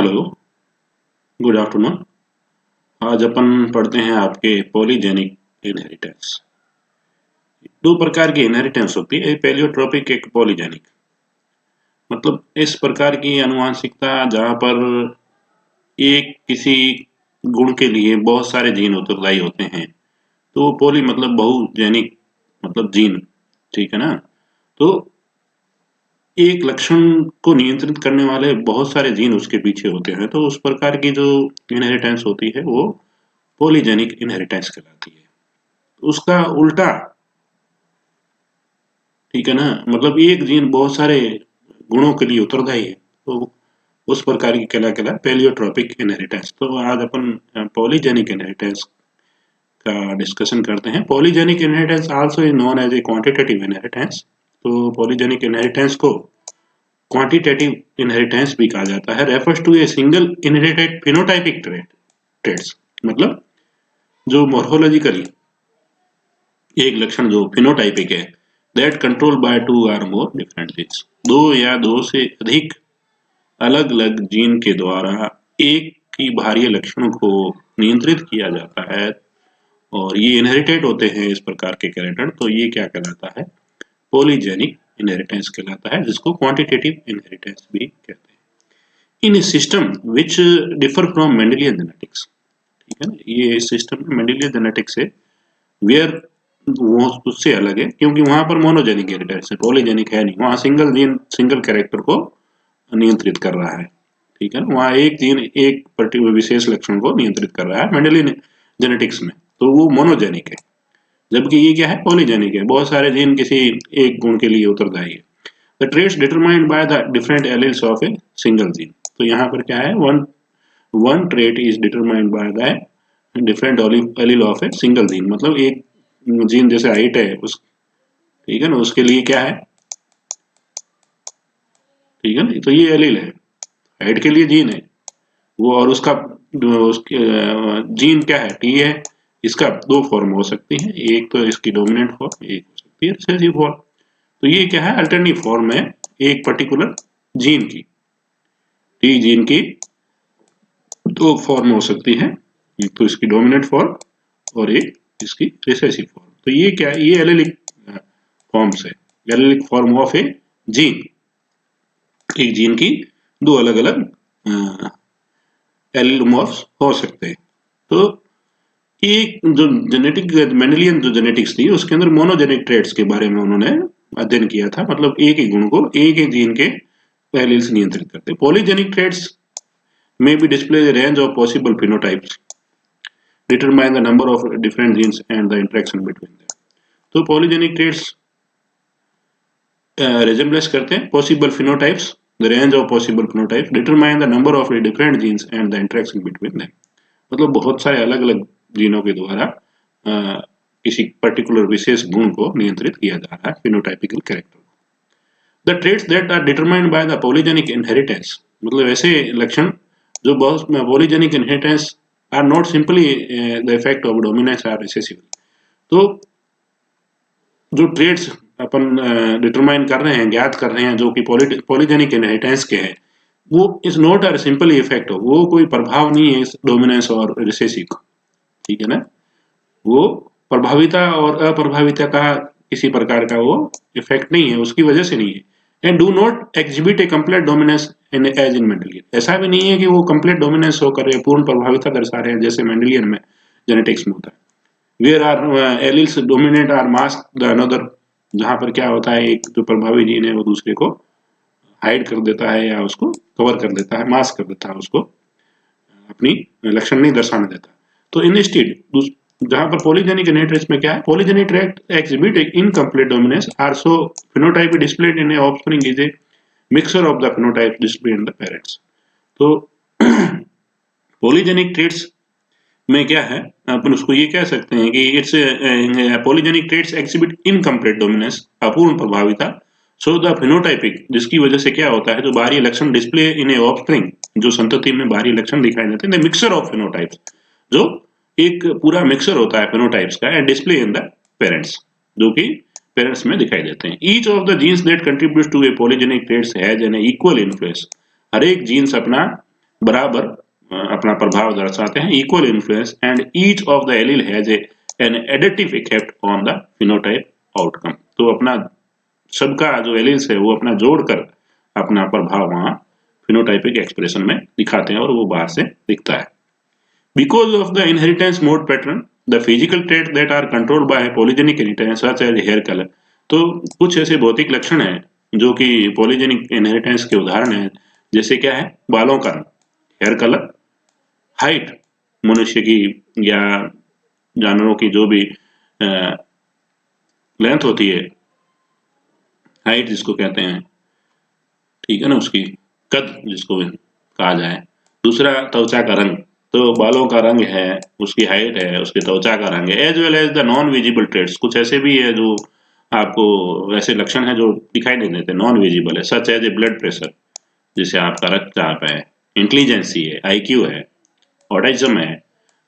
Hello, good afternoon. आज अपन पढ़ते हैं आपके पॉलीजेनिक इनहेरिटेंस। दो प्रकार की इनहेरिटेंस होती है, एक पेलियोट्रोपिक, एक पॉलीजेनिक। मतलब इस प्रकार की आनुवंशिकता जहाँ पर एक किसी गुण के लिए बहुत सारे जीन उत्तरदायी होते हैं, तो पॉली मतलब बहुजेनिक, मतलब जीन, ठीक है ना। तो एक लक्षण को नियंत्रित करने वाले बहुत सारे जीन उसके पीछे होते हैं, तो उस प्रकार की जो इनहेरिटेंस होती है वो पॉलीजेनिक इनहेरिटेंस कहलाती है। उसका उल्टा, ठीक है ना, मतलब एक जीन बहुत सारे गुणों के लिए उत्तरदायी है, तो उस प्रकार की कहला पेलियोट्रोपिक इनहेरिटेंस। तो आज अपन पॉलीजेनिक इनहेरिटेंस का डिस्कशन करते हैं। Polygenic inheritance also is known as a quantitative inheritance. तो पॉलीजेनिक इनहेरिटेंस को क्वांटिटेटिव इनहेरिटेंस भी कहा जाता है। Refers to a single inherited phenotypic traits, मतलब जो मोर्फोलॉजिकली एक लक्षण जो फिनोटाइपिक है, that control by two or more different genes, दो या दो से अधिक अलग अलग जीन के द्वारा एक ही बाहरी लक्षण को नियंत्रित किया जाता है और ये इनहेरिटेड होते हैं इस प्रकार के कैरेक्टर, तो ये क्या कहलाता है? पॉलीजेनिक इनहेरिटेंस कहलाता है, जिसको क्वांटिटेटिव इनहेरिटेंस भी कहते हैं। In system which differ from Mendelian genetics, ठीक है ना, ये सिस्टम मेंडेलियन जेनेटिक्स से वेयर वो उससे अलग है, क्योंकि वहां पर मोनोजेनिक इनहेरिटेंस है, पॉलीजेनिक है नहीं। वहां सिंगल जीन सिंगल कैरेक्टर को नियंत्रित कर रहा है, ठीक है ना। वहां एक जीन एक पर्टिकुलर विशेष लक्षण को नियंत्रित कर रहा है मेंडेलियन जेनेटिक्स में, तो वो मोनोजेनिक है। जबकि ये क्या है? पॉलीजेनिक है, बहुत सारे जीन किसी एक गुण के लिए उत्तरदायी है। The traits determined by the different alleles of a single gene. तो यहाँ पर क्या है? One trait is determined by the different allele of a single gene, मतलब एक जीन जैसे हाइट है उस, ठीक है ना, उसके लिए क्या है, ठीक है ना, तो ये एलील है, हाइट के लिए जीन है वो, और उसका उसके जीन क्या है? टी है। इसका दो फॉर्म हो सकती है, एक तो इसकी डोमिनेंट फॉर्म, एक हो सकती है रिसेसिव फॉर्म। तो ये क्या है? अल्टरनेटिव फॉर्म है एक पर्टिकुलर जीन की, टी जीन की दो फॉर्म हो सकती है, एक तो इसकी डोमिनेंट फॉर्म और एक इसकी रिसेसिव फॉर्म। तो ये क्या है? ये एलेलिक फॉर्म्स है, allylic form of A gene. एक जीन की दो अलग अलग एलिलोमॉर्फ्स हो सकते हैं। तो एक जो जेनेटिक मेंडेलियन जो जेनेटिक्स थी उसके अंदर मोनोजेनिक ट्रेट्स के बारे में उन्होंने अध्ययन किया था, मतलब एक ही गुण को एक ही जीन के एलील्स नियंत्रित करते। Polygenic traits may be display a range of possible phenotypes, determine the number of different genes and the interaction between them. तो पॉलीजेनिक ट्रेट्स resemblance करते हैं possible phenotypes, the range of possible phenotypes, determine the number of different genes and the interaction between them. मतलब बहुत सारे अलग अलग जीनों के द्वारा किसी पर्टिकुलर विशेष गुण को नियंत्रित किया जा रहा है, phenotypical character. The traits that are determined by the polygenic inheritance, मतलब ऐसे लक्षण जो बहुत polygenic inheritance are not simply the effect of dominance or recessive. तो जो ट्रेट्स अपन डिटरमाइन कर रहे हैं, ज्ञात कर रहे हैं, जो कि पॉलीजेनिक इनहेरिटेंस के हैं, वो is not a simple effect, वो कोई प्रभाव नहीं है इस डोमिनेंस और रिसेसिव का, ठीक है ना। वो प्रभाविता और अप्रभाविता का किसी प्रकार का वो इफेक्ट नहीं है, उसकी वजह से नहीं है। And do not exhibit a complete dominance in as in Mendelian, ऐसा भी नहीं है कि वो कंप्लीट डोमिनेंस होकर पूर्ण प्रभाविता दर्शा रहे हैं जैसे मेंडेलियन में जेनेटिक्स में होता है। Where are alleles dominate or mask the another, जहां पर क्या होता है, एक जो प्रभावी जीन है वो दूसरे को हाइड कर देता है या उसको कवर कर देता है, मास्क कर देता है, उसको अपनी लक्षण नहीं दर्शाने देता। तो इंस्टेड जहां पर पॉलीजेनिक इनहेरिटेंस में क्या है, polygenic trait exhibit incomplete dominance or so phenotype displayed in a offspring is a mixture of the phenotype displayed in the parents. तो पॉलीजेनिक ट्रेट्स में क्या है, अपन उसको ये कह सकते हैं कि it's polygenic traits exhibit incomplete dominance, अपूर्ण प्रभाविता। सो द फिनोटाइपिक, जिसकी वजह से क्या होता है, जो बाहरी लक्षण डिस्प्ले इन ए ऑफस्प्रिंग, जो संतति में बाहरी लक्षण दिखाई देते हैं, मिक्सचर ऑफ फिनोटाइप्स, जो एक पूरा मिक्सचर होता है फिनोटाइप्स का, and display in the parents, जो कि पेरेंट्स में दिखाई देते हैं। Each of the genes that contribute to a polygenic traits has an equal influence, हर एक जीन्स अपना बराबर अपना प्रभाव दर्शाते हैं, equal influence, and each of the allele has an additive effect on the phenotype outcome. तो अपना सबका जो एलील्स है वो अपना जोड़कर अपना प्रभाव वहां फिनोटाइपिक एक्सप्रेशन में दिखाते हैं और वो बाहर से दिखता है। Because of the inheritance mode pattern, the physical traits that are controlled by polygenic inheritance such as hair color, तो कुछ ऐसे भौतिक लक्षण हैं जो कि पॉलीजेनिक इनहेरिटेंस के उदाहरण हैं, जैसे क्या है, बालों का रंग, हेयर कलर, हाइट, मनुष्य की या जानवरों की जो भी लेंथ होती है, हाइट जिसको कहते हैं, ठीक है ना, उसकी कद जिसको कहा जाए। दूसरा त्वचा का रंग, तो बालों का रंग है, उसकी हाइट है, उसकी त्वचा का रंग है, as well as the non visible traits, कुछ ऐसे भी है जो आपको ऐसे लक्षण है जो दिखाई नहीं देते, नॉन विजिबल है, such as a blood pressure, जैसे आपका रक्तचाप है, इंटेलिजेंसी है, आईक्यू है, ऑटिज्म है,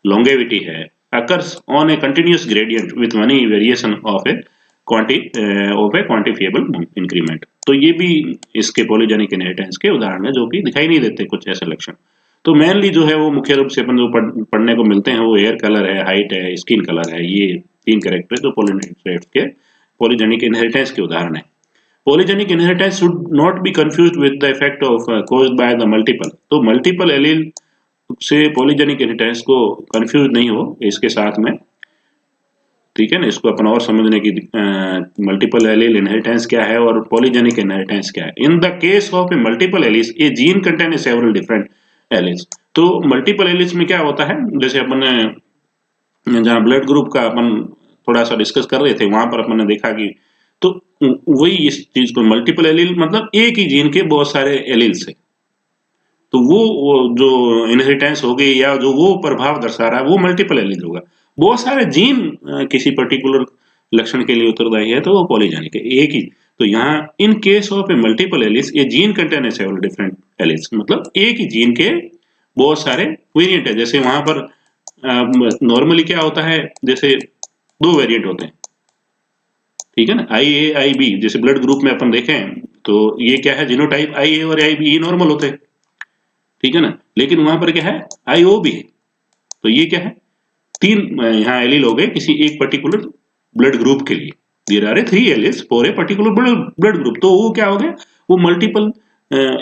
longevity है, occurs on a continuous gradient with any variation of a quantifiable increment। तो ये भी इसके पॉलीजेनिक इनहेरिटेंस के उदाहरण है जो कि दिखाई नहीं देते कुछ ऐसे लक्षण। तो मेनली जो है वो मुख्य रूप से अपन जो पढ़ने को मिलते हैं वो एयर कलर है, हाइट है, स्किन कलर है, ये तीन कैरेक्टर जो पॉलीजेनिक के पॉलीजेनिक इनहेरिटेंस के उदाहरण है। Polygenic inheritance should not be confused with the effect of caused by the multiple। तो मल्टीपल एलील से पॉलीजेनिक इनहेरिटेंस को कंफ्यूज नहीं हो इसके साथ में, ठीक है ना। इसको अपन और समझने की, मल्टीपल एलील इनहेरिटेंस क्या है और पॉलीजेनिक इनहेरिटेंस क्या है। In the case of a multiple alleles A gene contain several different alleles. तो मल्टीपल एलील्स में क्या होता है, जैसे अपन ने जहाँ ब्लड ग्रुप का अपन थोड़ा सा डिस्कस कर रहे थे वहां पर अपन ने देखा कि तो वही इस चीज को मल्टीपल एलील मतलब एक ही जीन के बहुत सारे एलील्स है, तो वो जो इनहेरिटेंस होगी या जो वो प्रभाव दर्शा रहा है वो मल्टीपल एलील होगा। बहुत सारे जीन किसी पर्टिकुलर लक्षण के लिए उत्तरदायी है तो वो पॉलीजेनिक है, एक ही। तो यहाँ in case of a multiple alleles ये gene contain several different alleles, मतलब एक ही जीन के बहुत सारे वेरिएंट है। जैसे वहां पर नॉर्मली क्या होता है, जैसे दो वेरिएंट होते हैं, ठीक है ना, आई ए आई बी, जैसे ब्लड ग्रुप में अपन देखें तो ये क्या है, जीनोटाइप आई ए और आई बी नॉर्मल होते हैं, ठीक है ना। लेकिन वहां पर क्या है, आई ओ भी है, तो ये क्या है, तीन यहाँ एलील हो गए किसी एक पर्टिकुलर ब्लड ग्रुप के लिए। There are 3 alleles for a particular blood group, तो वो क्या हो गया, वो मल्टीपल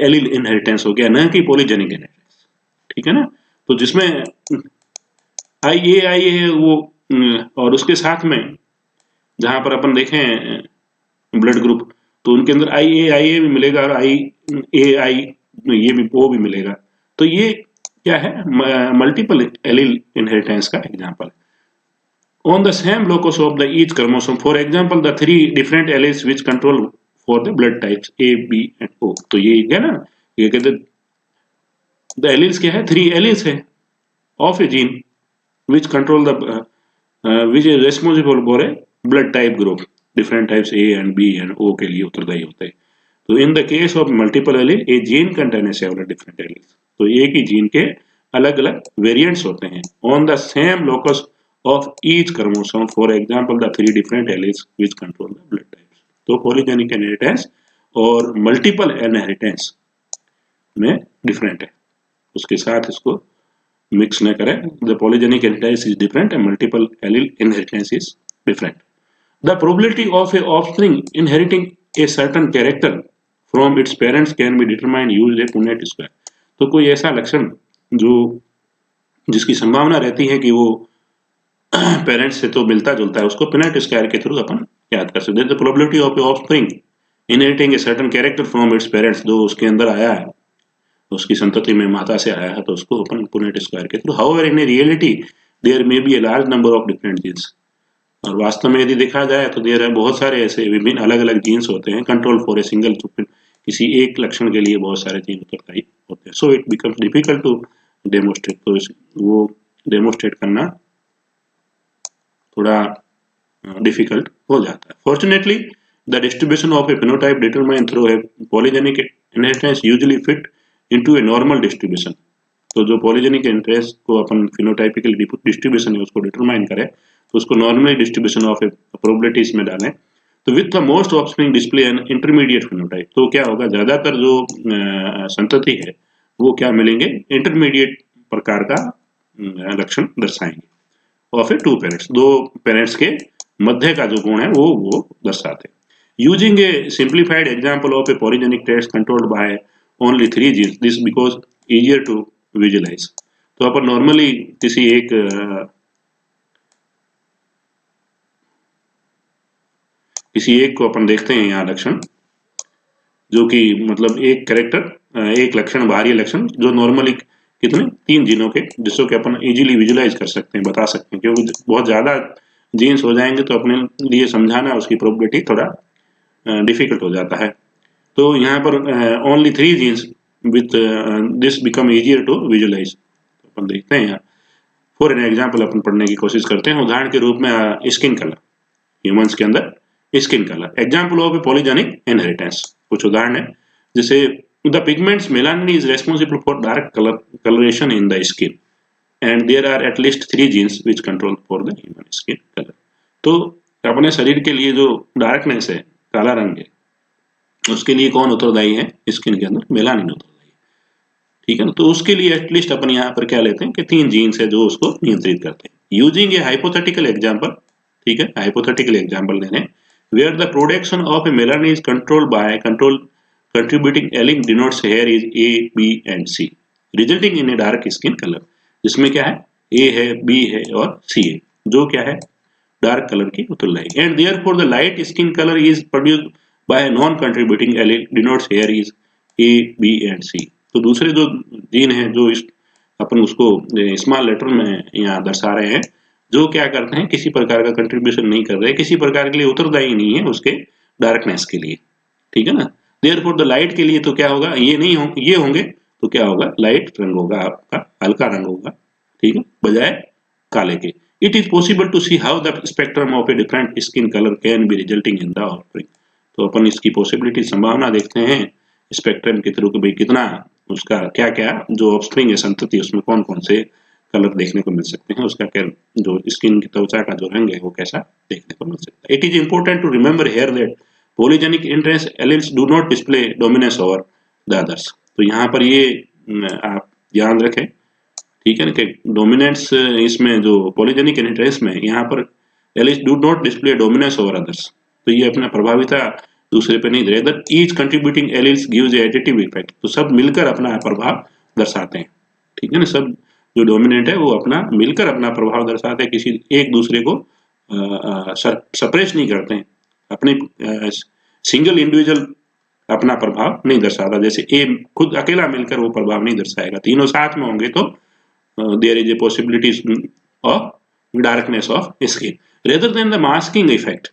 एलील इनहेरिटेंस हो गया, न कि पॉलीजेनिक इनहेरिटेंस, ठीक है ना। तो जिसमें आई ए है वो और उसके साथ में जहां पर अपन देखें ब्लड ग्रुप तो उनके अंदर आई ए भी मिलेगा और आई ये भी वो भी मिलेगा। तो ये क्या है, मल्टीपल एलील इनहेरिटेंस का example. On the same locus of the each chromosome, for example the 3 different alleles which control for the blood types A B and O. तो ये क्या ना, ये कहते द एलील्स क्या है, 3 एलील्स है of A gene which control the which is responsible for a blood type group, different types A and B and O के लिए उत्तरदायी होते हैं। तो in the case of multiple allele a gene contains several different alleles, तो एक ही gene के अलग अलग वेरिएंट्स होते हैं on the same locus of each chromosome, for example the 3 different alleles which control the blood types। तो polygenic inheritance और multiple inheritance में डिफरेंट है, उसके साथ इसको मिक्स न करें। The polygenic inheritance is different and multiple allele inheritance is different। The probability of a offspring inheriting a certain character from its parents can be determined using a Punnett square। तो कोई ऐसा लक्षण जो जिसकी संभावना रहती है कि वो पेरेंट्स से तो मिलता जुलता है, उसको पुनेट स्क्वायर के थ्रू अपन याद कर सकते हैं। The probability of A offspring inheriting a certain character from its parents, जो उसके अंदर आया है, उसकी संतति में माता से आया है, तो उसको अपन पुनेट स्क्वायर के थ्रू। However in a reality there may be a large number of different genes, और वास्तव में यदि देखा जाए तो देयर है बहुत सारे ऐसे विभिन्न अलग अलग जीन्स होते हैं कंट्रोल फॉर ए सिंगल, किसी एक लक्षण के लिए बहुत सारे जीन उत्तरदायी होते हैं। So it becomes difficult to demonstrate, तो वो डेमोस्ट्रेट करना थोड़ा डिफिकल्ट हो जाता है। Fortunately the distribution of a phenotype determined through a polygenic inheritance usually fit into a normal distribution. तो जो पॉलीजेनिक इनहेरिटेंस को अपन फिनोटाइपिकल डिस्ट्रीब्यूशन है उसको डिटरमाइन करें तो उसको normally distribution of A probabilities में डालें, तो with the most offspring display an intermediate phenotype. तो क्या होगा, ज्यादातर जो संतति है वो क्या मिलेंगे, इंटरमीडिएट प्रकार का लक्षण दर्शाएंगे। और फिर टू पेरेंट्स, दो पेरेंट्स के मध्य का जो गुण है वो दर्शाते हैं। Using a simplified example of a polygenic test controlled by only 3 genes, this because easier to visualize. तो अपन नॉर्मली किसी एक को अपन देखते हैं यहाँ लक्षण, जो कि मतलब एक कैरेक्टर, एक लक्षण, बाहरी लक्षण जो नॉर्मली कितने 3 जीनों के, जिसको कि अपन इजीली विजुलाइज कर सकते हैं, बता सकते हैं, क्योंकि बहुत ज्यादा जीन्स हो जाएंगे तो अपने लिए समझाना उसकी प्रोबेबिलिटी थोड़ा डिफिकल्ट हो जाता है। तो यहाँ पर only 3 genes with this become easier to visualise, अपन देखते हैं यहाँ। फॉर एन एग्जाम्पल अपन पढ़ने की कोशिश करते हैं, उदाहरण के रूप में स्किन कलर, ह्यूमंस के अंदर skin colour, example of a polygenic inheritance, कुछ उदाहरण है जैसे the pigments melanin is responsible for dark coloration in the skin and there are at least 3 genes which control for the human skin color। तो अपने शरीर के लिए जो डार्कनेस है, काला रंग है, उसके लिए कौन उत्तरदायी है, स्किन के अंदर मेलानिन उत्तरदायी है, ठीक है ना। तो उसके लिए एटलीस्ट अपन यहाँ पर क्या लेते हैं कि 3 जीन्स है जो उसको नियंत्रित करते हैं। यूजिंग ए हाइपोथेटिकल एग्जाम्पल, ठीक है, हाइपोथेटिकल एग्जाम्पल लेने, where the production of a melanin is controlled by contributing allele denotes here is A, B and C, resulting in a dark skin color। जिसमें क्या है, A है, B है और C है, जो क्या है, डार्क कलर की उत्तरदायी। And therefore the light skin color is produced by a non-contributing allele denotes here is A, B and C। तो दूसरे जो जीन है जो अपन उसको स्मॉल लेटर में यहाँ दर्शा रहे हैं, जो क्या करते हैं, किसी प्रकार का कंट्रीब्यूशन नहीं कर रहे, किसी प्रकार के लिए उत्तरदायी नहीं है उसके डार्कनेस के लिए, ठीक है ना। देयरफॉर द लाइट के लिए तो क्या होगा, ये नहीं हो, ये होंगे तो क्या होगा, लाइट रंग होगा आपका, हल्का रंग होगा, ठीक है, बजाय काले के। It is possible to see how the spectrum of a different skin colour can be resulting in the offspring. तो अपन इसकी पॉसिबिलिटी, संभावना देखते हैं स्पेक्ट्रम के थ्रू, भाई कितना उसका क्या क्या जो ऑफस्प्रिंग है, संतति, उसमें कौन कौन से कलर देखने को मिल सकते हैं, उसका क्या जो स्किन की त्वचा का जो रंग है वो कैसा देखने को मिल सकता है। It is important to remember here that polygenic inheritance alleles do not display dominance over the others. तो यहाँ पर ये आप ध्यान रखें, ठीक है ना, कि डोमिनेंस इसमें जो पॉलीजेनिक इंट्रेंस में यहाँ पर alleles do not display dominance over others, तो ये अपना प्रभाविता दूसरे पे नहीं दे रहे, each contributing alleles gives additive effect. तो सब मिलकर अपना प्रभाव दर्शाते हैं, ठीक है ना, सब जो डोमिनेंट है वो अपना मिलकर अपना प्रभाव दर्शाते हैं, किसी एक दूसरे को सप्रेस नहीं करते हैं, अपने सिंगल इंडिविजुअल अपना प्रभाव नहीं दर्शाता, जैसे ए खुद अकेला मिलकर वो प्रभाव नहीं दर्शाएगा, तीनों साथ में होंगे तो there is a possibility of darkness of skin rather than the masking effect,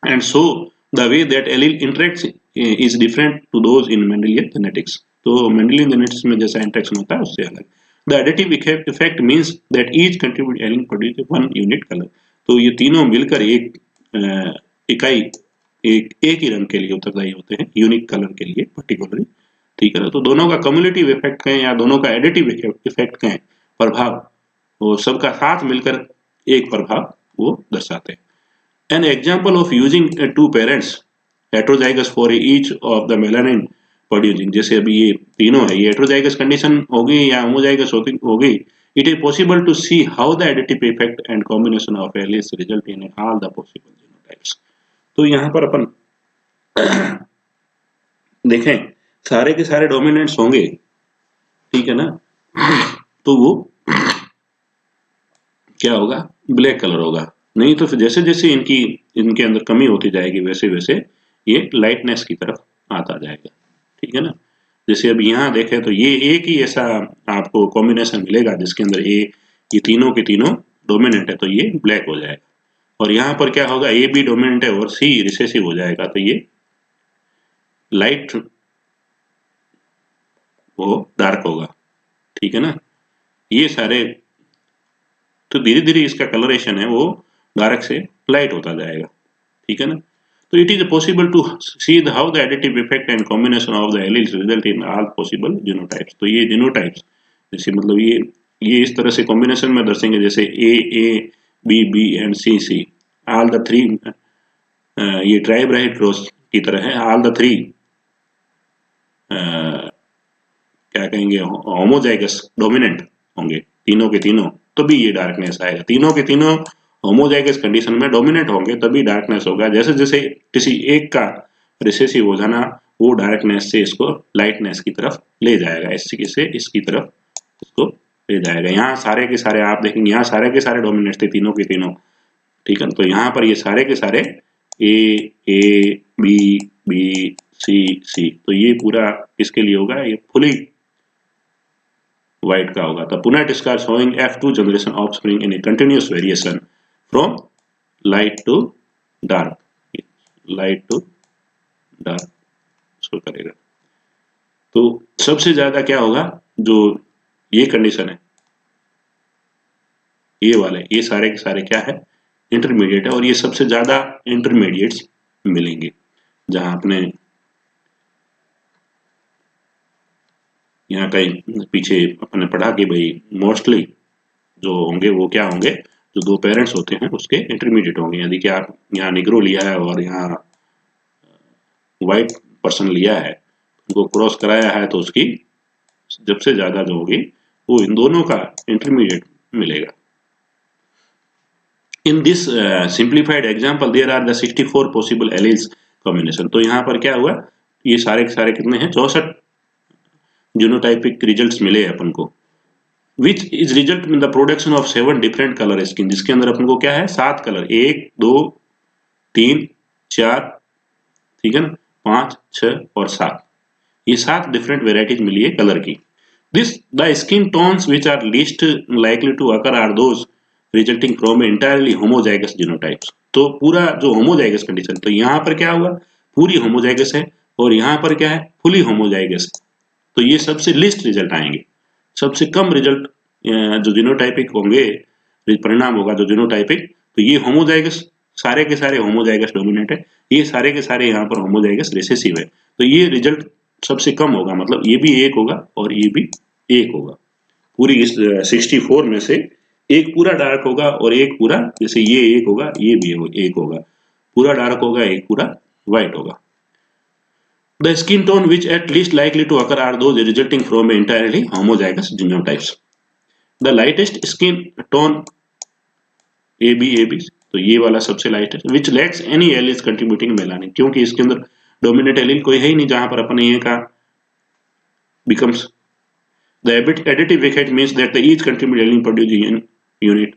and so the way that allele interacts is different to those in Mendelian genetics. तो मेंडेलियन जेनेटिक्स में जैसा इंटरेक्शन होता है उससे अलग। The additive effect means that each contribute allele produce one unit colour. तो ये तीनों मिलकर एक इकाई, एक ही रंग के लिए उत्तरदायी होते हैं, यूनिक कलर के लिए पर्टिकुलरली, ठीक है ना। तो दोनों का कम्युलेटिव इफेक्ट कहें या दोनों का एडिटिव इफेक्ट कहें, प्रभाव, वो सबका साथ मिलकर एक प्रभाव वो दर्शाते हैं। An example of using two parents heterozygous for each of the melanin producing, जैसे अभी ये तीनों है, ये हेट्रोजाइगस कंडीशन होगी या होमोजाइगस होगी, it is possible to see how the additive effect and combination of alleles result in all the possible genotypes। तो यहाँ पर अपन देखें, सारे के सारे डोमिनेंट्स होंगे, ठीक है ना, तो वो क्या होगा, ब्लैक कलर होगा। नहीं तो फिर जैसे जैसे इनके अंदर कमी होती जाएगी वैसे वैसे ये लाइटनेस की तरफ आता जाएगा, ठीक है ना। जैसे अब यहाँ देखें तो ये एक ही ऐसा आपको कॉम्बिनेशन मिलेगा जिसके अंदर ये तीनों के तीनों डोमिनेंट है, तो ये ब्लैक हो जाएगा। और यहाँ पर क्या होगा, ए भी डोमिनेंट है और सी रिसेसिव हो जाएगा, तो ये लाइट वो डार्क होगा, ठीक है ना। ये सारे, तो धीरे धीरे इसका कलरेशन है वो डार्क से लाइट होता जाएगा, ठीक है ना। तो it is possible to see how the additive effect and combination of the alleles result in all possible genotypes. तो ये जीनोटाइप्स जैसे मतलब ये इस तरह से कॉम्बिनेशन में दर्शाएंगे, जैसे A B B and C all the three, ये ट्राइब्राइड क्रॉस की तरह है, ऑल द थ्री क्या कहेंगे, होमोजाइगस डोमिनेंट होंगे तीनों के तीनों, तभी ये डार्कनेस आएगा। तीनों के तीनों होमोजाइगस कंडीशन में डोमिनेंट होंगे तभी डार्कनेस होगा। जैसे जैसे किसी एक का रिसेसिव हो जाना, वो डार्कनेस से इसको लाइटनेस की तरफ ले जाएगा, इससे इसकी तरफ इसको ले जाएगा। यहाँ सारे के सारे आप देखेंगे, यहाँ सारे के सारे डोमिनेंट थे तीनों के तीनों, ठीक है। तो यहाँ पर ये सारे के सारे ए बी बी सी, तो ये पूरा किसके लिए होगा, ये फुली व्हाइट का होगा। The Punnett star showing F2 generation offspring in a continuous variation from light to dark, light to dark show करेगा। तो सबसे ज्यादा क्या होगा, जो ये कंडीशन है, ये वाले, ये सारे के सारे क्या है, इंटरमीडिएट है, और ये सबसे ज्यादा इंटरमीडिएट्स मिलेंगे। जहां अपने यहाँ कहीं पीछे अपने पढ़ा कि भाई मोस्टली जो होंगे वो क्या होंगे, जो दो पेरेंट्स होते हैं उसके इंटरमीडिएट होंगे। यदि कि आप यहाँ निग्रो लिया है और यहाँ व्हाइट पर्सन लिया है, उनको क्रॉस कराया है, तो उसकी सबसे ज्यादा जो होगी वो इन दोनों का इंटरमीडिएट मिलेगा। In this simplified example there are the 64 possible alleles combination. तो यहाँ पर क्या हुआ, ये सारे के सारे कितने हैं, 64 जीनोटाइपिक रिजल्ट्स मिले अपन को, which is result in the production of 7 different colour skin, जिसके अंदर अपन को क्या है 7 कलर, 1 2 3 4, ठीक है ना, 5 6 और 7, ये 7 डिफरेंट वेराइटीज मिली है कलर की। This the skin tones which are least likely to occur or those resulting from entirely homozygous genotypes. तो पूरा जो होमोजाइगस कंडीशन, तो यहाँ पर क्या हुआ, पूरी होमोजाइगस है, और यहाँ पर क्या है, फुली होमोजाइगस। तो ये सबसे लिस्ट रिजल्ट आएंगे, सबसे कम रिजल्ट जो जीनोटाइपिक होंगे, परिणाम होगा जो जीनोटाइपिक, तो ये होमोजाइगस, सारे के सारे होमोजाइगस डोमिनेंट है, ये सारे के सारे यहाँ पर होमोजाइगस रिसेसिव है। तो ये रिजल्ट सबसे कम होगा, मतलब ये भी एक होगा और ये भी एक होगा। पूरी इस 64 में से एक पूरा डार्क होगा और एक पूरा, जैसे ये एक होगा, ये भी एक होगा, पूरा डार्क होगा, एक पूरा व्हाइट होगा। The skin tone which at least likely to occur are those resulting from entirely homozygous genotypes. The lightest skin tone AB, तो ये वाला सबसे lightest, which lacks any alleles contributing melanin, क्योंकि इसके अंदर डोमिनेंट एलील कोई है ही नहीं, जहां पर अपन ये का becomes the additive effect means that the each contribute allele producing unit।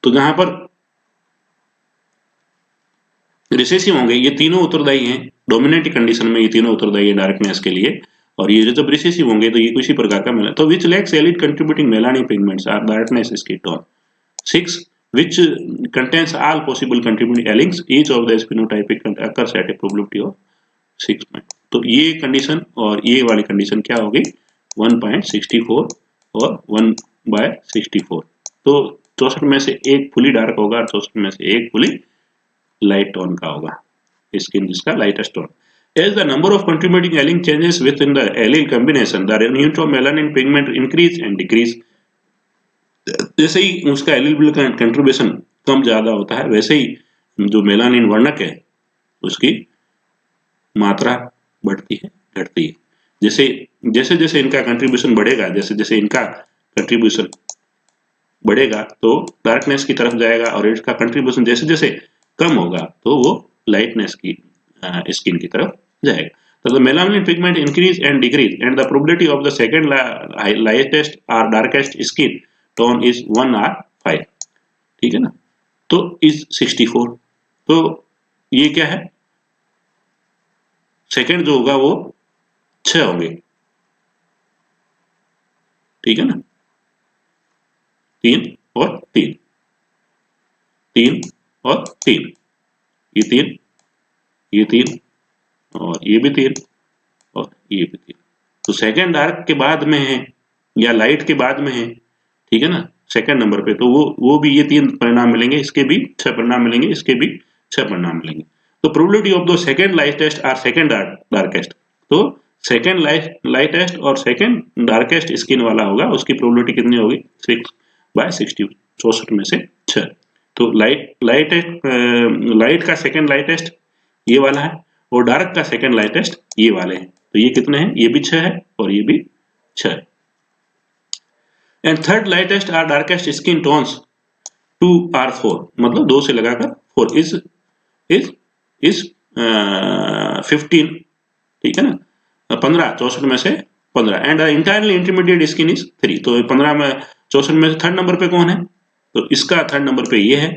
तो जहां पर रिसेसिव होंगे ये तीनों उत्तरदायी हैं, डोमिनेंट कंडीशन में ये तीनों उत्तरदायी है डार्कनेस के लिए, और ये जब रिसेसिव होंगे तो ये किसी प्रकार का मेलानिन, तो which lacks allele contributing melanin pigments are darkness skin tone. 6 which contains all possible contributing alleles, each of the phenotypic occurs at a probability of 6 में। तो ये कंडीशन और ये वाली कंडीशन क्या होगी, 1.64 और 1/64। तो 64 में से एक फुली डार्क होगा और 64 में से एक फुली लाइट टोन का होगा, स्किन जिसका lightest tone. As the number of contributing allele changes within the allele combination, the unit of melanin pigment increase and decrease। जैसे ही उसका एलील का कंट्रीब्यूशन कम ज्यादा होता है, वैसे ही जो मेलानिन वर्णक है उसकी मात्रा बढ़ती है, घटती है। जैसे जैसे इनका कंट्रीब्यूशन बढ़ेगा, जैसे जैसे इनका कंट्रीब्यूशन बढ़ेगा तो डार्कनेस की तरफ जाएगा, और इसका कंट्रीब्यूशन जैसे जैसे कम होगा तो वो लाइटनेस की स्किन की तरफ जाएगा। तो the melanin pigment increase and decrease and the probability of the second lightest or darkest skin tone is 1 or 5, ठीक है ना। तो is 64, तो ये क्या है, सेकंड जो होगा वो 6 होंगे, ठीक है ना, 3 और 3, 3 और 3, ये 3, ये 3 और ये भी 3 और ये भी 3। तो सेकंड डार्क के बाद में है या लाइट के बाद में है, ठीक है ना, सेकंड नंबर पे, तो वो भी ये 3 परिणाम मिलेंगे, इसके भी 6 परिणाम मिलेंगे, इसके भी 6 परिणाम मिलेंगे। तो probability of the second lightest और सेकंड डार्केस्ट, तो सेकंड लाइटेस्ट और सेकंड डार्केस्ट स्किन वाला होगा, उसकी प्रोबेबिलिटी कितनी होगी, 6/60, 64 में से 6। तो लाइट का सेकंड लाइटेस्ट ये वाला है, और डार्क का सेकंड लाइटेस्ट ये वाले हैं। तो ये कितने हैं, ये भी 6 है और ये भी 6 एंड थर्ड लाइटेस्ट और डार्केस्ट स्किन टोन्स 2 और 4 मतलब 2 से लगाकर 4 इज इज इज 15 ठीक है ना 15 64 में से 15 and entirely intermediate skin is 3 तो 15 में 64 में से थर्ड नंबर पे कौन है तो इसका थर्ड नंबर पे ये है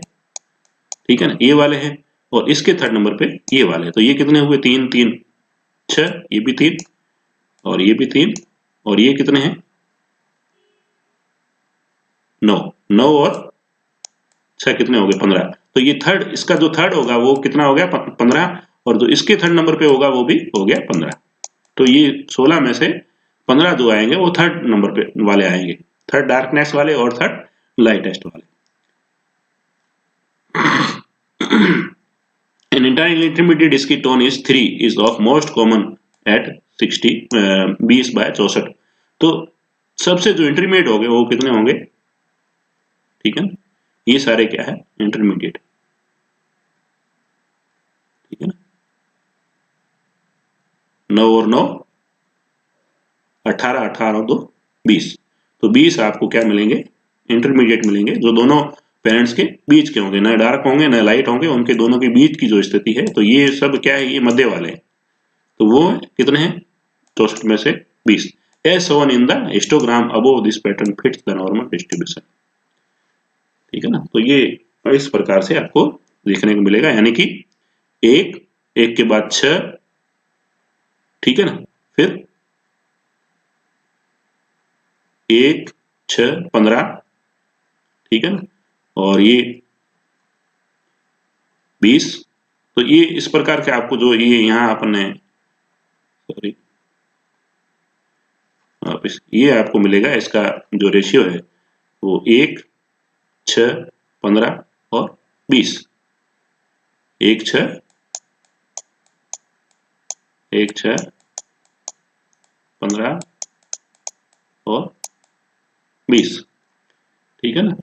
ठीक है ना ये वाले हैं और इसके थर्ड नंबर पे ये वाले तो ये कितने हुए 3 3 6 ये भी 3 और ये भी 3 और ये कितने हैं 9 9 और 6 कितने हो गए 15 तो ये थर्ड इसका जो थर्ड होगा वो कितना हो गया 15 और जो इसके थर्ड नंबर पे होगा वो भी हो गया 15 तो ये 16 में से 15 जो आएंगे वो थर्ड नंबर पे वाले आएंगे थर्ड डार्कनेस वाले और थर्ड लाइटेस्ट वाले An entirely intermediate skin tone is 3 is of most common at 60 20 by 64 तो सबसे जो इंटरमीडिएट होंगे वो कितने होंगे ठीक है ये सारे क्या है इंटरमीडिएट ठीक है ना 9 और 9 18 18 और 2 20 तो 20 आपको क्या मिलेंगे इंटरमीडिएट मिलेंगे जो दोनों पेरेंट्स के बीच के होंगे ना डार्क होंगे ना लाइट होंगे उनके दोनों के बीच की जो स्थिति है तो ये सब क्या है ये मध्य वाले हैं तो वो कितने हैं 64 में से 20 as shown in the histogram above this pattern fits the normal distribution ठीक है ना तो ये इस प्रकार से आपको देखने को मिलेगा यानी कि एक एक के बाद 6 ठीक है ना फिर 1 6 15 ठीक है ना और ये 20 तो ये इस प्रकार के आपको जो ये यहाँ अपने सॉरी वापिस ये आपको मिलेगा इसका जो रेशियो है वो 1 6 15 और 20 1 6 1 6 15 और 20 ठीक है ना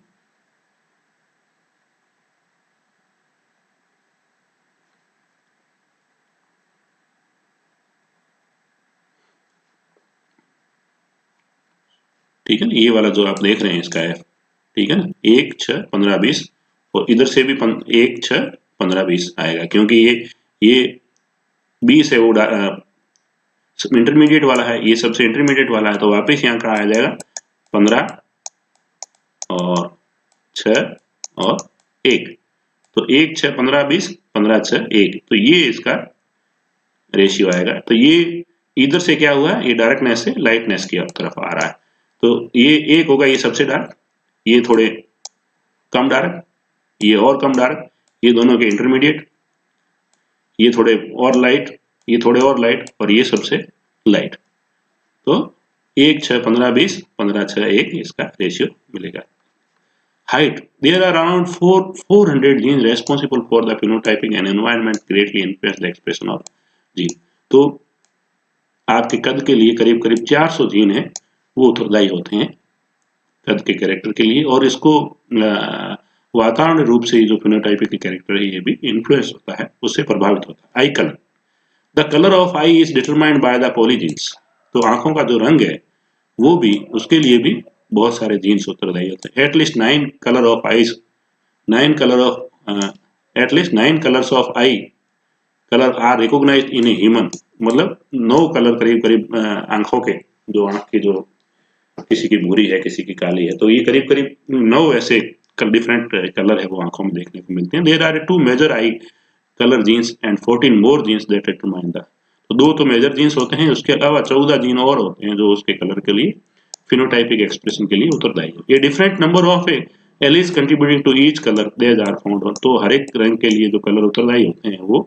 ठीक है ना ये वाला जो आप देख रहे हैं इसका है ठीक है ना 1 6 15 20 और इधर से भी 1 6 15 20 आएगा क्योंकि ये 20 है वो इंटरमीडिएट वाला है ये सबसे इंटरमीडिएट वाला है तो वापस यहाँ का आ जाएगा 15 और 6 और 1 तो 1 6 15 20 15 6 1 तो ये इसका रेशियो आएगा तो ये इधर से क्या हुआ ये डार्कनेस से लाइटनेस की तरफ आ रहा है तो ये एक होगा ये सबसे डार्क ये थोड़े कम डार्क ये और कम डार्क ये दोनों के इंटरमीडिएट ये थोड़े और लाइट ये थोड़े और लाइट और ये सबसे लाइट तो 1 6 15 20 15 6 1 इसका रेशियो मिलेगा height there are around 400 genes responsible for the phenotyping and environment greatly influence the expression of gene तो आपके कद के लिए करीब करीब 400 जीन है वो उत्तरदायी होते हैं कद के कैरेक्टर के लिए और इसको वातावरण रूप से जो फिनोटाइपिक कैरेक्टर है ये भी इन्फ्लुएंस होता है उससे प्रभावित होता है आई colour the colour of I is determined by the polygenes तो आंखों का जो रंग है वो भी उसके लिए भी बहुत सारे जीन्स उत्तरदायी होते हैं at least 9 colour of eyes 9 colour of at least 9 colours of eye colour are recognised in a human मतलब 9 कलर करीब करीब आंखों के जो आंख की जो किसी की भूरी है किसी की काली है तो ये करीब करीब 9 ऐसे डिफरेंट कलर है वो आंखों में देखने को मिलते हैं there are 2 major eye colour genes and 14 more genes that determine the तो 2 तो मेजर जीन्स होते हैं उसके अलावा 14 जीन और होते हैं जो उसके कलर के लिए फिनोटाइपिक एक्सप्रेशन के लिए उत्तरदायी है ये different number of alleles contributing to each colour there are found तो हर एक रंग के लिए जो कलर उत्तरदायी होते हैं वो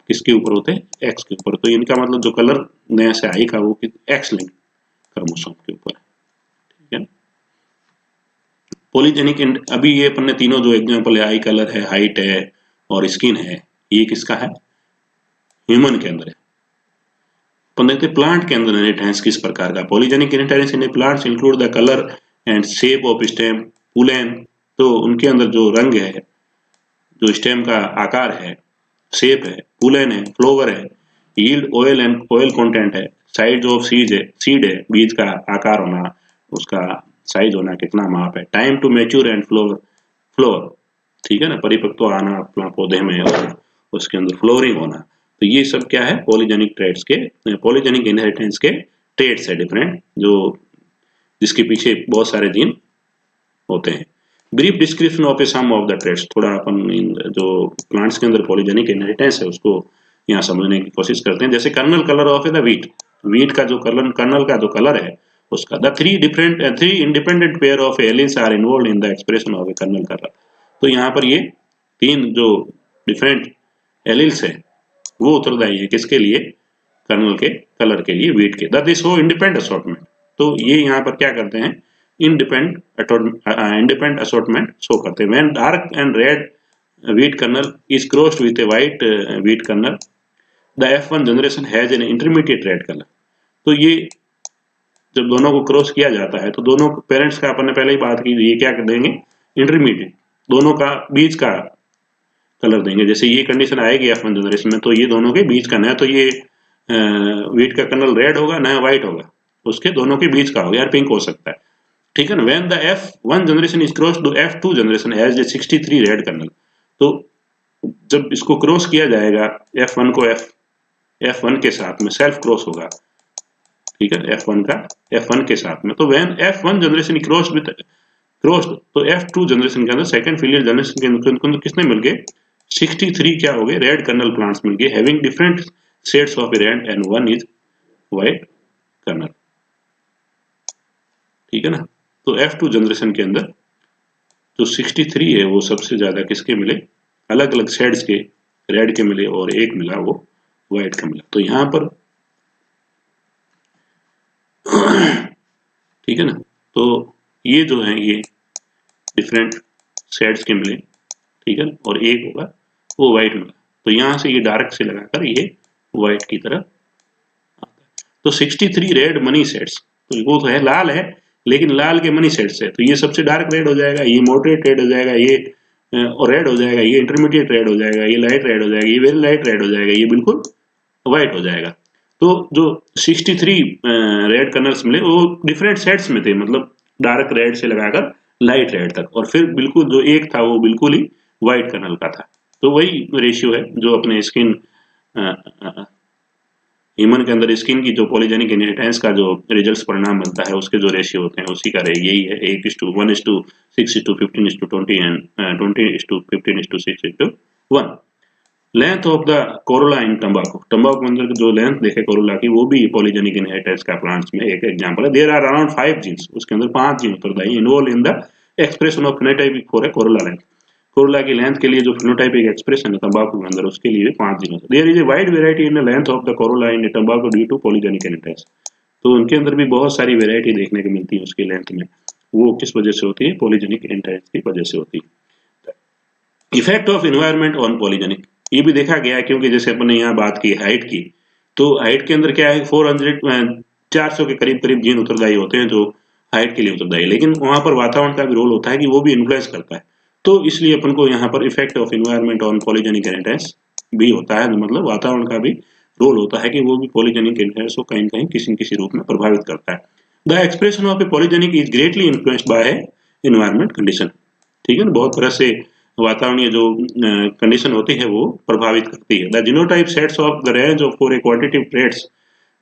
किसके ऊपर होते हैं एक्स के ऊपर तो इनका मतलब जो कलर नया से आई का वो एक्स लिंक क्रोमोसोम के ऊपर ठीक है पॉलीजेनिक अभी ये अपन ने तीनों जो एग्जांपल है आई कलर है हाइट है और स्किन है ये किसका है ह्यूमन के अंदर है अपन देखते प्लांट के अंदर इनहेरिटेंस किस प्रकार का polygenic inheritance in plants include the colour and shape of stem pollen तो उनके अंदर जो रंग है जो स्टेम का आकार है शेप है पुलेन है फ्लोवर है yield oil and oil content है साइज ऑफ सीड है, बीज का आकार होना, उसका साइज होना, कितना माप है, time to mature and flower, ठीक है ना, परिपक्व आना अपना पौधे में और उसके अंदर फ्लोरिंग होना। तो ये सब क्या है, पॉलीजेनिक ट्रेड्स के, पॉलीजेनिक इनहेरिटेंस के ट्रेड्स है डिफरेंट, जो जिसके पीछे बहुत सारे जीन होते हैं। Brief description of a some of the traits, थोड़ा अपन जो प्लांट्स के अंदर पॉलीजेनिक इनहेरिटेंस है उसको यहाँ समझने की कोशिश करते हैं। जैसे kernel colour of the wheat का जो कर्नल का जो कलर है उसका, the three independent pair of alleles are involve in the expression of a kernel colour. तो यहाँ पर ये तीन जो डिफरेंट एलिल्स है वो उत्तरदायी है किसके लिए, कर्नल के कलर के लिए, वीट के। दिस शो इंडिपेंडेंट असॉर्टमेंट, तो ये यहाँ पर क्या करते हैं, इंडिपेंडेंट असॉर्टमेंट शो करते हैं। When dark and red wheat kernel is crossed with a white wheat kernel, the F1 generation has an intermediate red color। तो ये जब दोनों को क्रॉस किया जाता है तो दोनों पेरेंट्स का अपन ने पहले ही बात की, ये क्या कर देंगे, इंटरमीडिएट, दोनों का बीच का कलर देंगे। जैसे ये कंडीशन आएगी F1 जनरेशन में, तो ये दोनों के बीच का, नया तो ये वीट का कर्नल रेड होगा, नया व्हाइट होगा, उसके दोनों के बीच का होगा, यार पिंक हो सकता है, ठीक है ना। When the F1 generation is crossed to F2 generation has a 63 red kernel. तो जब इसको क्रॉस किया जाएगा F1 को F1 के साथ में सेल्फ क्रॉस होगा, ठीक है, F1 का F1 के साथ में, तो व्हेन F1 जनरेशन क्रॉस्ड तो F2 जनरेशन के अंदर, सेकंड फिलियर जनरेशन के अंदर किसने मिल गए, 63 क्या हो गए, रेड कर्नल प्लांट्स मिल गए, having different shades of red and one is white kernel, ठीक है ना। तो F2 जनरेशन के अंदर जो 63 है वो सबसे ज्यादा किसके मिले, अलग अलग शेड्स के रेड के मिले, और एक मिला वो व्हाइट का मिला। तो यहाँ पर ठीक है ना, तो ये जो है ये डिफरेंट शेड्स के मिले, ठीक है ना, और एक होगा वो व्हाइट मिला। तो यहाँ से ये डार्क से लगाकर ये व्हाइट की तरफ आता है। तो 63 रेड मनी शेड्स, तो वो तो है लाल है, लेकिन लाल के मनी शेड्स है, तो ये सबसे डार्क रेड हो जाएगा, ये मॉडरेट रेड हो जाएगा, ये और रेड हो जाएगा, ये इंटरमीडिएट रेड हो जाएगा, ये लाइट रेड हो जाएगा, ये वेरी लाइट रेड हो जाएगा, ये बिल्कुल व्हाइट हो जाएगा। तो जो 63 रेड कर्नल्स मिले वो डिफरेंट शेड्स में थे, मतलब डार्क रेड से लगाकर लाइट रेड तक, और फिर बिल्कुल जो एक था वो बिल्कुल ही व्हाइट कर्नल का था। तो वही रेशियो है जो अपने स्किन ह्यूमन के अंदर स्किन की जो पॉलीजेनिक इनहेरिटेंस का जो रिजल्ट्स परिणाम मिलता है उसके जो रेशियो होते हैं उसी का यही है, 8:1:6:15:20 and 20:15:6:1। Length of the corolla in टम्बाकू, टम्बाकू के अंदर जो लेंथ देखे कोरोला की वो भी पॉलीजेनिक इनहेरिटेंस का प्लांट्स में एक एग्जांपल है। देयर आर अराउंड 5 जीन्स, उसके अंदर 5 जीन उत्तरदायी involve in the expression of phenotypic for a Corolla length. Corolla की लेंथ के लिए जो फिनोटाइपिक एक्सप्रेशन है तंबाकू के अंदर उसके लिए 5 जीन होते हैं। There is a wide variety in the length of the corolla in टम्बाकू ड्यू टू पॉलीजेनिक इनहेरिटेंस। तो उनके अंदर भी बहुत सारी वेराइटी देखने को मिलती है उसकी लेंथ में, वो किस वजह से होती है, पॉलीजेनिक इनहेरिटेंस की वजह से होती है। Effect of environment on polygenic, ये भी देखा गया है, क्योंकि जैसे अपन ने यहाँ बात की हाइट की, तो हाइट के अंदर क्या है, 400 के करीब करीब जीन उत्तरदायी होते हैं जो हाइट के लिए उत्तरदायी, लेकिन वहां पर वातावरण का भी रोल होता है कि वो भी इन्फ्लुएंस करता है। तो इसलिए अपन को यहाँ पर effect of environment on polygenic inheritance भी होता है, मतलब वातावरण का भी रोल होता है कि वो भी पॉलीजेनिक इनहेरिटेंस को कहीं न कहीं किसी न किसी रूप में प्रभावित करता है। The expression of a polygenic is greatly influenced by environment condition, ठीक है ना, बहुत तरह से वातावरणीय जो कंडीशन होती है वो प्रभावित करती है। The genotype sets of the range of for a quantitative traits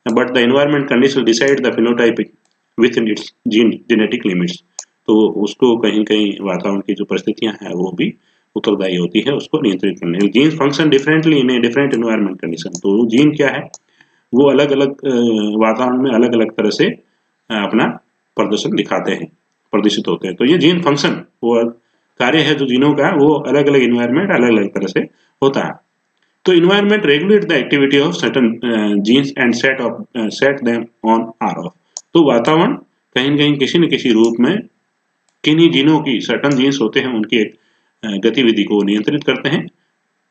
but the environment condition decide the phenotypic with in its genetic limits. तो उसको कहीं कहीं वातावरण की जो परिस्थितियां हैं वो भी उत्तरदायी होती है उसको नियंत्रित करने। Gene function differently in a different environment condition, तो जीन क्या है वो अलग अलग वातावरण में अलग अलग तरह से अपना प्रदर्शन दिखाते हैं, प्रदर्शित होते हैं। तो ये जीन फंक्शन वो कार्य है जो जीनों का, वो अलग अलग इन्वायरमेंट अलग अलग तरह से होता है। तो environment regulate the activity of certain genes and set them on or off. तो वातावरण कहीं न कहीं किसी न किसी रूप में किन्हीं जीनों की, सर्टेन जीन्स होते हैं उनकी गतिविधि को नियंत्रित करते हैं,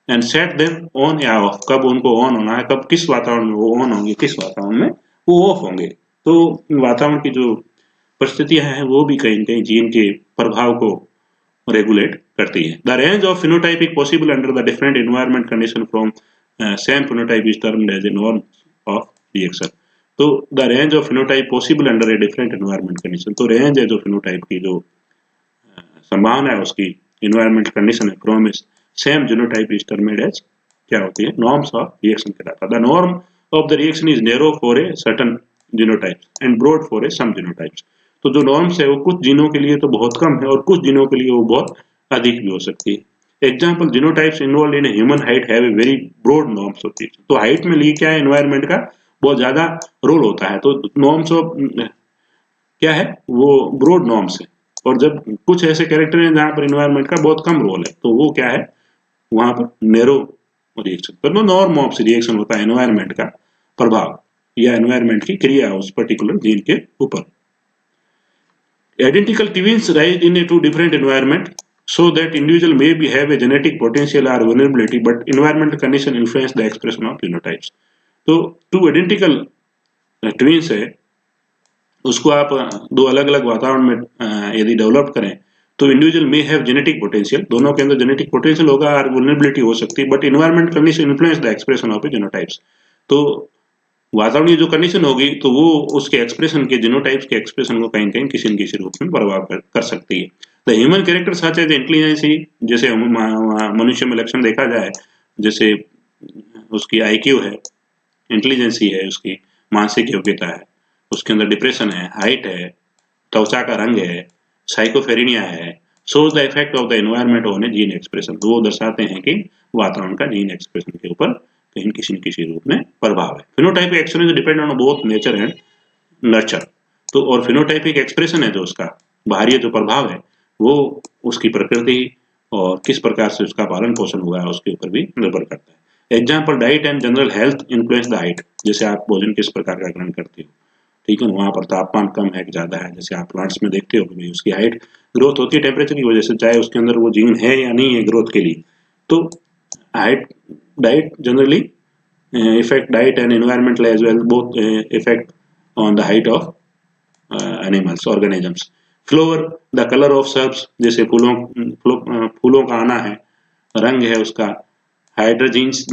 एंड सेट देम ऑन या ऑफ, कब उनको ऑन होना है, कब किस वातावरण में वो ऑन होंगे, किस वातावरण में वो ऑफ होंगे। तो वातावरण की जो परिस्थितियां हैं वो भी कहीं न कहीं जीन के प्रभाव को रेगुलेट करती है। The range of phenotypic possible under the different environment condition from same phenotype is termed as a norm of reaction. तो the range of phenotype possible under a different environment condition, तो range है जो phenotype की जो संभावना है उसकी environment condition है from same genotype is termed as क्या होती है, नॉर्म्स ऑफ रिएक्शन कहलाता है। The norm of the reaction is narrow for a certain genotypes and broad for a some genotypes, तो जो नॉर्म्स है वो कुछ जीनों के लिए तो बहुत कम है और कुछ जीनों के लिए वो बहुत अधिक भी हो सकती है। Example, genotypes involve in human height have a very broad norms होती है, तो हाइट में लिए क्या है एनवायरमेंट का बहुत ज्यादा रोल होता है, तो नॉर्म्स ऑफ क्या है वो ब्रॉड नॉर्म्स है। और जब कुछ ऐसे कैरेक्टर हैं जहां पर इन्वायरमेंट का बहुत कम रोल है, तो वो क्या है वहां पर नैरो रिएक्शन, तो नॉर्म ऑफ रिएक्शन होता है एनवायरमेंट का प्रभाव या एनवायरमेंट की क्रिया उस पर्टिकुलर जीन के ऊपर। Identical twins rise in a two different environment, so that individual may be have a genetic potential or vulnerability, but environmental condition influence the expression of phenotypes. तो two identical twins है, उसको आप दो अलग अलग वातावरण में यदि डेवलप करें तो इंडिविजुअल में हैव जेनेटिक पोटेंशियल, दोनों के अंदर जेनेटिक पोटेंशियल होगा और वल्नरेबिलिटी हो सकती है, but environment condition influence the expression of genotypes, तो वातावरणीय जो कंडीशन होगी तो वो उसके एक्सप्रेशन के जीनोटाइप्स के एक्सप्रेशन को कहीं कहीं किसी न किसी रूप में प्रभाव कर सकती है। The human character such as intelligence, जैसे मनुष्य में लक्षण देखा जाए जैसे उसकी आईक्यू है, इंटेलिजेंसी है, उसकी मानसिक योग्यता है, उसके अंदर डिप्रेशन है, हाइट है, त्वचा का रंग है, साइकोफेरेनिया है, shows the effect of the environment on a gene expression, तो वो दर्शाते हैं कि वातावरण का जीन एक्सप्रेशन के ऊपर कहीं किसी न किसी रूप में प्रभाव है। Phenotypic action is depend on both nature and nurture, तो और फिनोटाइपिक एक्सप्रेशन है जो उसका बाहरी जो प्रभाव है वो उसकी प्रकृति और किस प्रकार से उसका पालन पोषण हुआ है उसके ऊपर भी निर्भर करता है। Example, diet and general health influence the height, जैसे आप भोजन किस प्रकार का ग्रहण करते हो, ठीक है, वहां पर तापमान कम है कि ज्यादा है, जैसे आप प्लांट्स में देखते हो कि उसकी हाइट ग्रोथ होती है टेम्परेचर की वजह से, चाहे उसके अंदर वो जीन है या नहीं है ग्रोथ के लिए, तो height diet generally affect diet and environmental as well, both effect on the height of animals organisms. Flower, the color of shrubs, जैसे फूलों का आना है, रंग है उसका, hydrangeas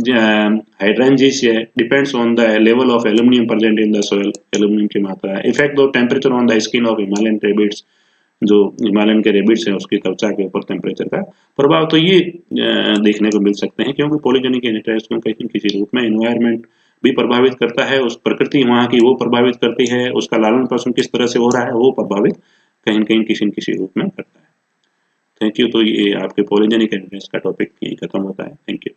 depends on the level of aluminum present in the soil, aluminum की मात्रा है। Effect of temperature on the skin of Himalayan rabbits, जो हिमालयन के रेबिट्स हैं उसकी त्वचा के ऊपर टेम्परेचर का प्रभाव, तो ये देखने को मिल सकते हैं, क्योंकि पॉलीजेनिक इनहेरिटेंस को कहीं किसी रूप में एनवायरनमेंट भी प्रभावित करता है, उस प्रकृति वहाँ की वो प्रभावित करती है, उसका लालन पालन किस तरह से हो रहा है वो प्रभावित कहीं कहीं किसी न किसी रूप में करता है। Thank you. तो ये आपके पॉलीजेनिक इनहेरिटेंस का टॉपिक यही खत्म होता है। Thank you.